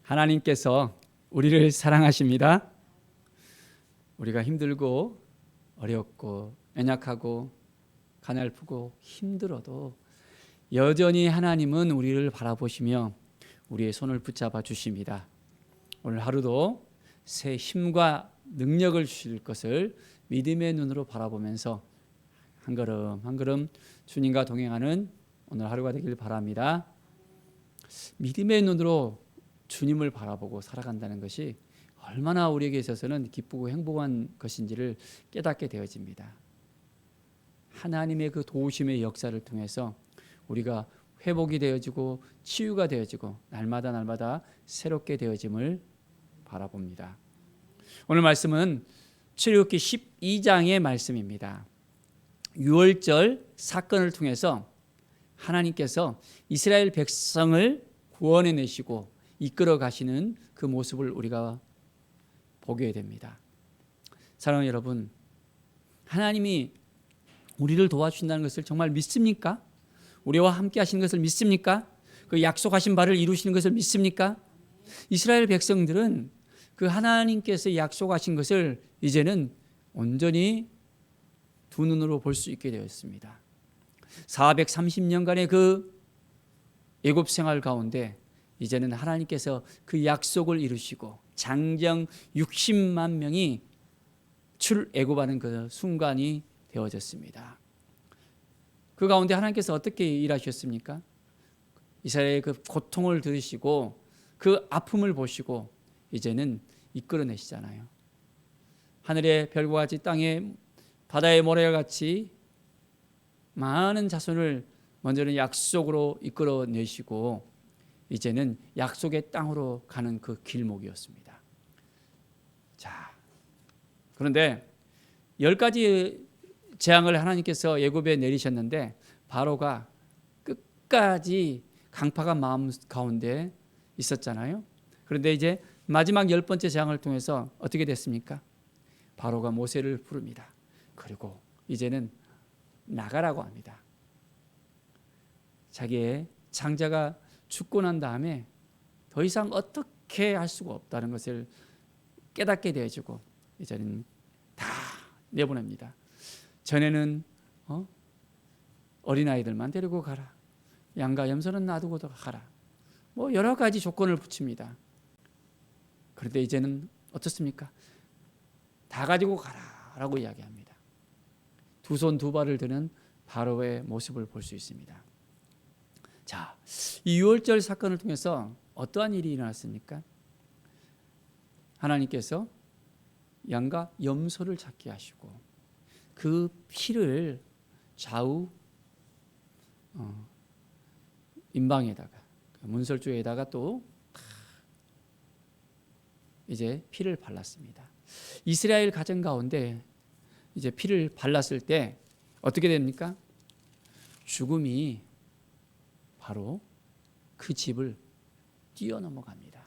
하나님께서 우리를 사랑하십니다. 우리가 힘들고 어렵고 연약하고 가냘프고 힘들어도 여전히 하나님은 우리를 바라보시며 우리의 손을 붙잡아 주십니다. 오늘 하루도 새 힘과 능력을 주실 것을 믿음의 눈으로 바라보면서 한 걸음 한 걸음 주님과 동행하는 오늘 하루가 되길 바랍니다. 믿음의 눈으로 주님을 바라보고 살아간다는 것이 얼마나 우리에게 있어서는 기쁘고 행복한 것인지를 깨닫게 되어집니다. 하나님의 그 도우심의 역사를 통해서 우리가 회복이 되어지고 치유가 되어지고 날마다 새롭게 되어짐을 바라봅니다. 오늘 말씀은 출애굽기 12장의 말씀입니다. 유월절 사건을 통해서 하나님께서 이스라엘 백성을 구원해 내시고 이끌어 가시는 그 모습을 우리가 보게 됩니다. 사랑하는 여러분, 하나님이 우리를 도와주신다는 것을 정말 믿습니까? 우리와 함께 하시는 것을 믿습니까? 그 약속하신 바를 이루시는 것을 믿습니까? 이스라엘 백성들은 그 하나님께서 약속하신 것을 이제는 온전히 두 눈으로 볼 수 있게 되었습니다. 430년간의 그 애굽 생활 가운데 이제는 하나님께서 그 약속을 이루시고 장정 60만 명이 출애굽하는 그 순간이 되어졌습니다. 그 가운데 하나님께서 어떻게 일하셨습니까? 이스라엘의 그 고통을 들으시고 그 아픔을 보시고 이제는 이끌어내시잖아요. 하늘의 별과 같이 땅의 바다의 모래와 같이 많은 자손을 먼저는 약속으로 이끌어내시고 이제는 약속의 땅으로 가는 그 길목이었습니다. 자, 그런데 10가지 재앙을 하나님께서 애굽에 내리셨는데 바로가 끝까지 강팍한 마음 가운데 있었잖아요. 그런데 이제 마지막 10번째 재앙을 통해서 어떻게 됐습니까? 바로가 모세를 부릅니다. 그리고 이제는 나가라고 합니다. 자기의 장자가 죽고 난 다음에 더 이상 어떻게 할 수가 없다는 것을 깨닫게 되어지고 이제는 다 내보냅니다. 전에는 어린아이들만 데리고 가라. 양과 염소는 놔두고 가라. 뭐 여러 가지 조건을 붙입니다. 그런데 이제는 어떻습니까? 다 가지고 가라라고 이야기합니다. 두 손 두 발을 드는 바로의 모습을 볼 수 있습니다. 자, 이 유월절 사건을 통해서 어떠한 일이 일어났습니까? 하나님께서 양과 염소를 찾게 하시고 그 피를 좌우 임방에다가 문설주에다가 또 이제 피를 발랐습니다. 이스라엘 가정 가운데 이제 피를 발랐을 때 어떻게 됩니까? 죽음이 바로 그 집을 뛰어넘어갑니다.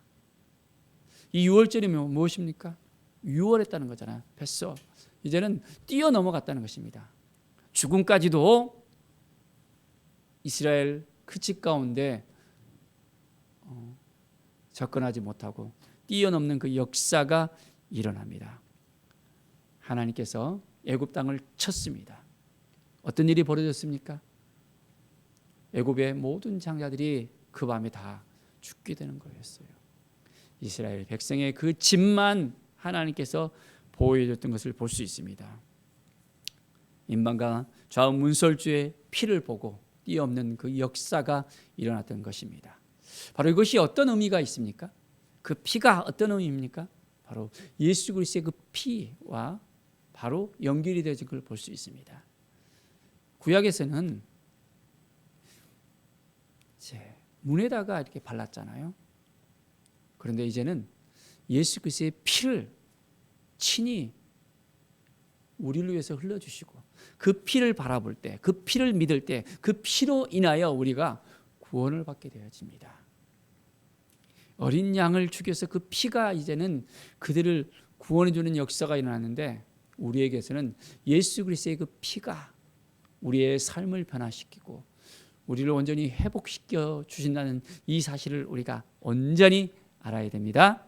이 유월절이 무엇입니까? 유월했다는 거잖아요. 됐어. 이제는 뛰어넘어갔다는 것입니다. 죽음까지도 이스라엘 그 집 가운데 접근하지 못하고 뛰어넘는 그 역사가 일어납니다. 하나님께서 애굽 땅을 쳤습니다. 어떤 일이 벌어졌습니까? 애굽의 모든 장자들이 그 밤에 다 죽게 되는 거였어요. 이스라엘 백성의 그 집만 하나님께서 보호해 줬던 것을 볼 수 있습니다. 임방과 좌우 문설주의 피를 보고 뛰어넘는 그 역사가 일어났던 것입니다. 바로 이것이 어떤 의미가 있습니까? 그 피가 어떤 의미입니까? 바로 예수 그리스도의 그 피와 바로 연결이 되어진 걸 볼 수 있습니다. 구약에서는 문에다가 이렇게 발랐잖아요. 그런데 이제는 예수 그리스도의 피를 친히 우리를 위해서 흘려주시고 그 피를 바라볼 때, 그 피를 믿을 때 그 피로 인하여 우리가 구원을 받게 되어집니다. 어린 양을 죽여서 그 피가 이제는 그들을 구원해 주는 역사가 일어났는데 우리에게서는 예수 그리스도의 그 피가 우리의 삶을 변화시키고 우리를 온전히 회복시켜 주신다는 이 사실을 우리가 온전히 알아야 됩니다.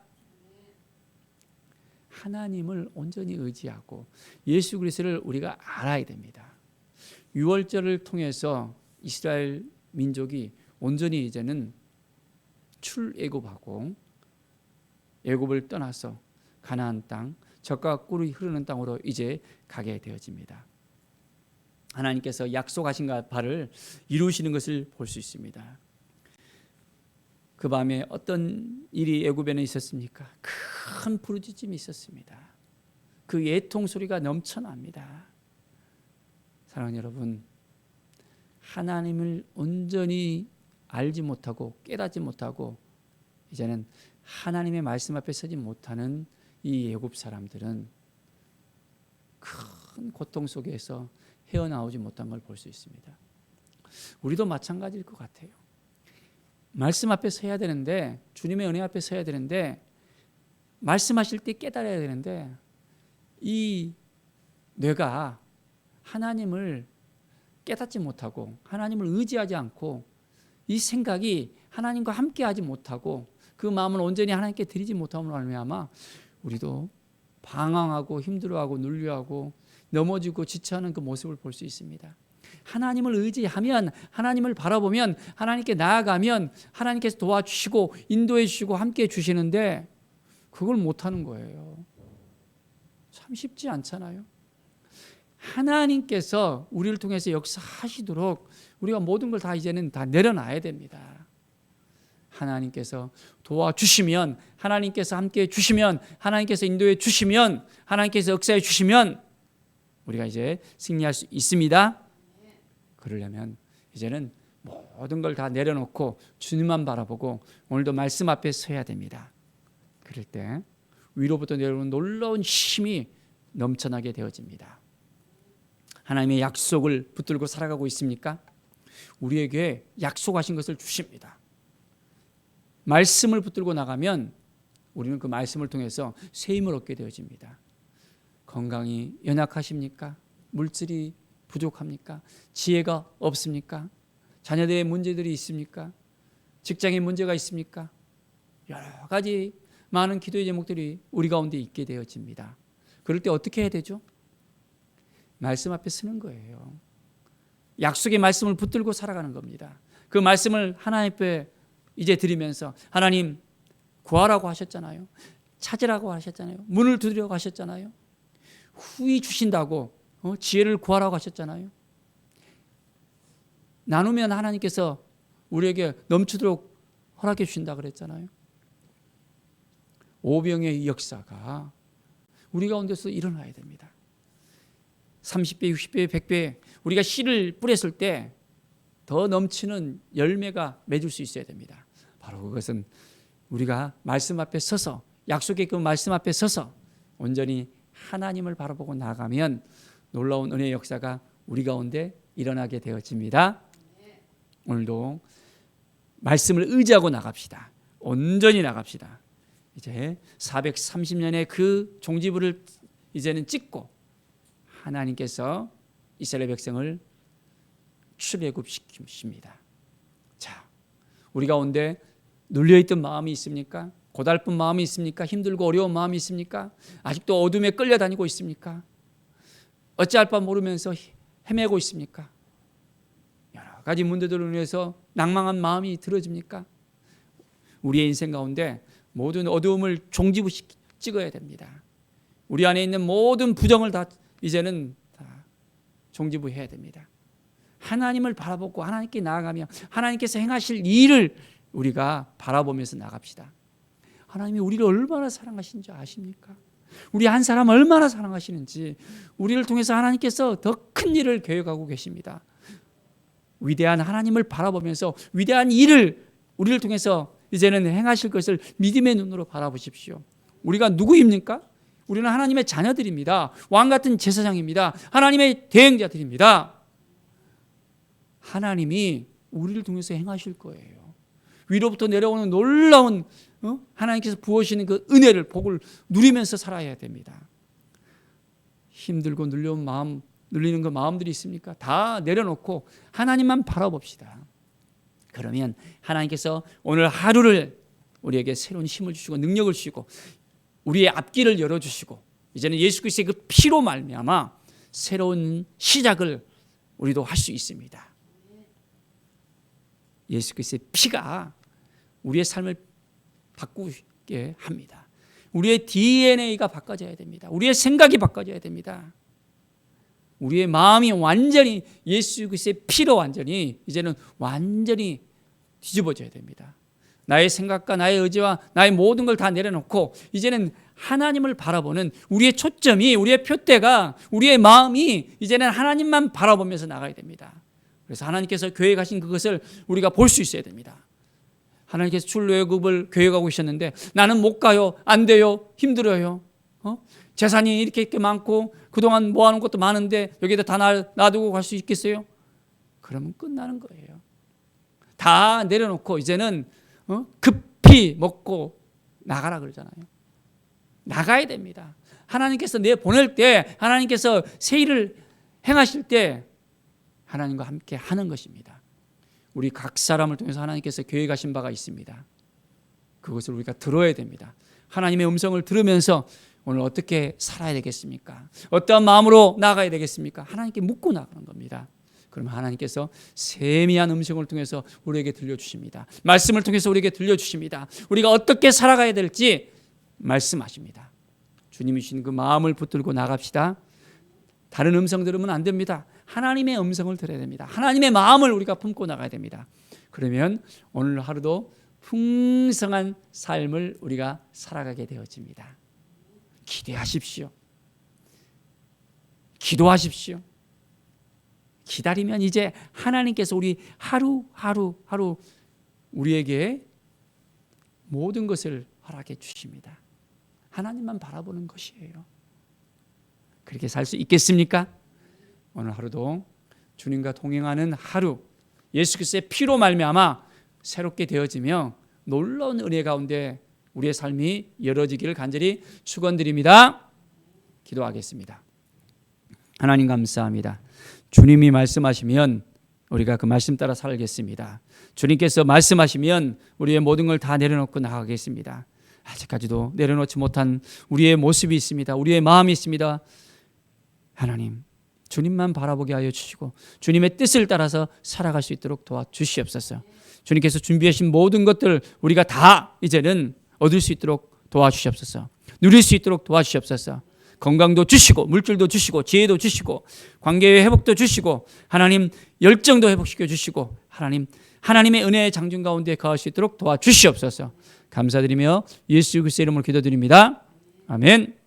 하나님을 온전히 의지하고 예수 그리스도를 우리가 알아야 됩니다. 유월절을 통해서 이스라엘 민족이 온전히 이제는 출애굽하고 애굽을 떠나서 가나안 땅, 젖과 꿀이 흐르는 땅으로 이제 가게 되어집니다. 하나님께서 약속하신 바를 이루시는 것을 볼 수 있습니다. 그 밤에 어떤 일이 애굽에는 있었습니까? 큰 부르짖음이 있었습니다. 그 애통 소리가 넘쳐납니다. 사랑하는 여러분, 하나님을 온전히 알지 못하고 깨닫지 못하고 이제는 하나님의 말씀 앞에 서지 못하는 이 애굽 사람들은 큰 고통 속에서 헤어나오지 못한 걸 볼 수 있습니다. 우리도 마찬가지일 것 같아요. 말씀 앞에 서야 되는데, 주님의 은혜 앞에 서야 되는데, 말씀하실 때 깨달아야 되는데, 이 뇌가 하나님을 깨닫지 못하고 하나님을 의지하지 않고 이 생각이 하나님과 함께하지 못하고 그 마음을 온전히 하나님께 드리지 못함으로 말미암아 우리도 방황하고 힘들어하고 눌려하고 넘어지고 지쳐하는 그 모습을 볼 수 있습니다. 하나님을 의지하면, 하나님을 바라보면, 하나님께 나아가면 하나님께서 도와주시고 인도해 주시고 함께해 주시는데 그걸 못하는 거예요. 참 쉽지 않잖아요. 하나님께서 우리를 통해서 역사하시도록 우리가 모든 걸 다 이제는 다 내려놔야 됩니다. 하나님께서 도와주시면, 하나님께서 함께해 주시면, 하나님께서 인도해 주시면, 하나님께서 역사해 주시면 우리가 이제 승리할 수 있습니다. 그러려면 이제는 모든 걸 다 내려놓고 주님만 바라보고 오늘도 말씀 앞에 서야 됩니다. 그럴 때 위로부터 내려오는 놀라운 힘이 넘쳐나게 되어집니다. 하나님의 약속을 붙들고 살아가고 있습니까? 우리에게 약속하신 것을 주십니다. 말씀을 붙들고 나가면 우리는 그 말씀을 통해서 새 힘을 얻게 되어집니다. 건강이 연약하십니까? 물질이 부족합니까? 지혜가 없습니까? 자녀들의 문제들이 있습니까? 직장에 문제가 있습니까? 여러 가지 많은 기도의 제목들이 우리 가운데 있게 되어집니다. 그럴 때 어떻게 해야 되죠? 말씀 앞에 서는 거예요. 약속의 말씀을 붙들고 살아가는 겁니다. 그 말씀을 하나님 앞에 이제 드리면서 하나님 구하라고 하셨잖아요. 찾으라고 하셨잖아요. 문을 두드리라고 하셨잖아요. 후히 주신다고 지혜를 구하라고 하셨잖아요. 나누면 하나님께서 우리에게 넘치도록 허락해 주신다 그랬잖아요. 오병의 역사가 우리 가운데서 일어나야 됩니다. 30배, 60배, 100배 우리가 씨를 뿌렸을 때 더 넘치는 열매가 맺을 수 있어야 됩니다. 바로 그것은 우리가 말씀 앞에 서서 약속의 그 말씀 앞에 서서 온전히 하나님을 바라보고 나가면 놀라운 은혜의 역사가 우리 가운데 일어나게 되어집니다. 오늘도 말씀을 의지하고 나갑시다. 온전히 나갑시다. 이제 430년의 그 종지부를 이제는 찍고 하나님께서 이스라엘 백성을 출애굽시키십니다. 자, 우리 가운데 눌려있던 마음이 있습니까? 고달픈 마음이 있습니까? 힘들고 어려운 마음이 있습니까? 아직도 어둠에 끌려다니고 있습니까? 어찌할 바 모르면서 헤매고 있습니까? 여러 가지 문제들을 위해서 낭망한 마음이 들어집니까? 우리의 인생 가운데 모든 어두움을 종지부 찍어야 됩니다. 우리 안에 있는 모든 부정을 다 이제는 다 종지부해야 됩니다. 하나님을 바라보고 하나님께 나아가며 하나님께서 행하실 일을 우리가 바라보면서 나갑시다. 하나님이 우리를 얼마나 사랑하시는지 아십니까? 우리 한 사람 얼마나 사랑하시는지 우리를 통해서 하나님께서 더 큰 일을 계획하고 계십니다. 위대한 하나님을 바라보면서 위대한 일을 우리를 통해서 이제는 행하실 것을 믿음의 눈으로 바라보십시오. 우리가 누구입니까? 우리는 하나님의 자녀들입니다. 왕같은 제사장입니다. 하나님의 대행자들입니다. 하나님이 우리를 통해서 행하실 거예요. 위로부터 내려오는 놀라운 하나님께서 부어주시는 그 은혜를 복을 누리면서 살아야 됩니다. 힘들고 눌려온 마음, 눌리는 그 마음들이 있습니까? 다 내려놓고 하나님만 바라봅시다. 그러면 하나님께서 오늘 하루를 우리에게 새로운 힘을 주시고 능력을 주시고 우리의 앞길을 열어주시고 이제는 예수 그리스도의 그 피로 말미암아 새로운 시작을 우리도 할 수 있습니다. 예수 그리스도의 피가 우리의 삶을 바꾸게 합니다. 우리의 DNA가 바꿔져야 됩니다. 우리의 생각이 바꿔져야 됩니다. 우리의 마음이 완전히 예수 그리스도의 피로 이제는 완전히 뒤집어져야 됩니다. 나의 생각과 나의 의지와 나의 모든 걸 다 내려놓고 이제는 하나님을 바라보는 우리의 초점이, 우리의 표대가, 우리의 마음이 이제는 하나님만 바라보면서 나가야 됩니다. 그래서 하나님께서 교회에 가신 그것을 우리가 볼 수 있어야 됩니다. 하나님께서 출애굽을 교회 가고 계셨는데 나는 못 가요, 안 돼요, 힘들어요. 재산이 이렇게 많고 그동안 모아놓은 것도 많은데 여기다 다 놔두고 갈 수 있겠어요? 그러면 끝나는 거예요. 다 내려놓고 이제는 급히 먹고 나가라 그러잖아요. 나가야 됩니다. 하나님께서 보낼 때, 하나님께서 새 일을 행하실 때 하나님과 함께 하는 것입니다. 우리 각 사람을 통해서 하나님께서 교회 가신 바가 있습니다. 그것을 우리가 들어야 됩니다. 하나님의 음성을 들으면서 오늘 어떻게 살아야 되겠습니까? 어떠한 마음으로 나가야 되겠습니까? 하나님께 묻고 나가는 겁니다. 그러면 하나님께서 세미한 음성을 통해서 우리에게 들려주십니다. 말씀을 통해서 우리에게 들려주십니다. 우리가 어떻게 살아가야 될지 말씀하십니다. 주님이 주신 그 마음을 붙들고 나갑시다. 다른 음성 들으면 안 됩니다. 하나님의 음성을 들어야 됩니다. 하나님의 마음을 우리가 품고 나가야 됩니다. 그러면 오늘 하루도 풍성한 삶을 우리가 살아가게 되어집니다. 기대하십시오. 기도하십시오. 기다리면 이제 하나님께서 우리 하루 우리에게 모든 것을 허락해 주십니다. 하나님만 바라보는 것이에요. 그렇게 살 수 있겠습니까? 오늘 하루도 주님과 동행하는 하루, 예수 그리스도의 피로 말미암아 새롭게 되어지며 놀라운 은혜 가운데 우리의 삶이 열어지기를 간절히 축원드립니다. 기도하겠습니다. 하나님 감사합니다. 주님이 말씀하시면 우리가 그 말씀 따라 살겠습니다. 주님께서 말씀하시면 우리의 모든 걸 다 내려놓고 나가겠습니다. 아직까지도 내려놓지 못한 우리의 모습이 있습니다. 우리의 마음이 있습니다. 하나님, 주님만 바라보게 하여 주시고 주님의 뜻을 따라서 살아갈 수 있도록 도와주시옵소서. 주님께서 준비하신 모든 것들 우리가 다 이제는 얻을 수 있도록 도와주시옵소서. 누릴 수 있도록 도와주시옵소서. 건강도 주시고 물질도 주시고 지혜도 주시고 관계의 회복도 주시고 하나님 열정도 회복시켜 주시고 하나님의 은혜의 장중 가운데 거할 수 있도록 도와주시옵소서. 감사드리며 예수 그리스도의 이름으로 기도드립니다. 아멘.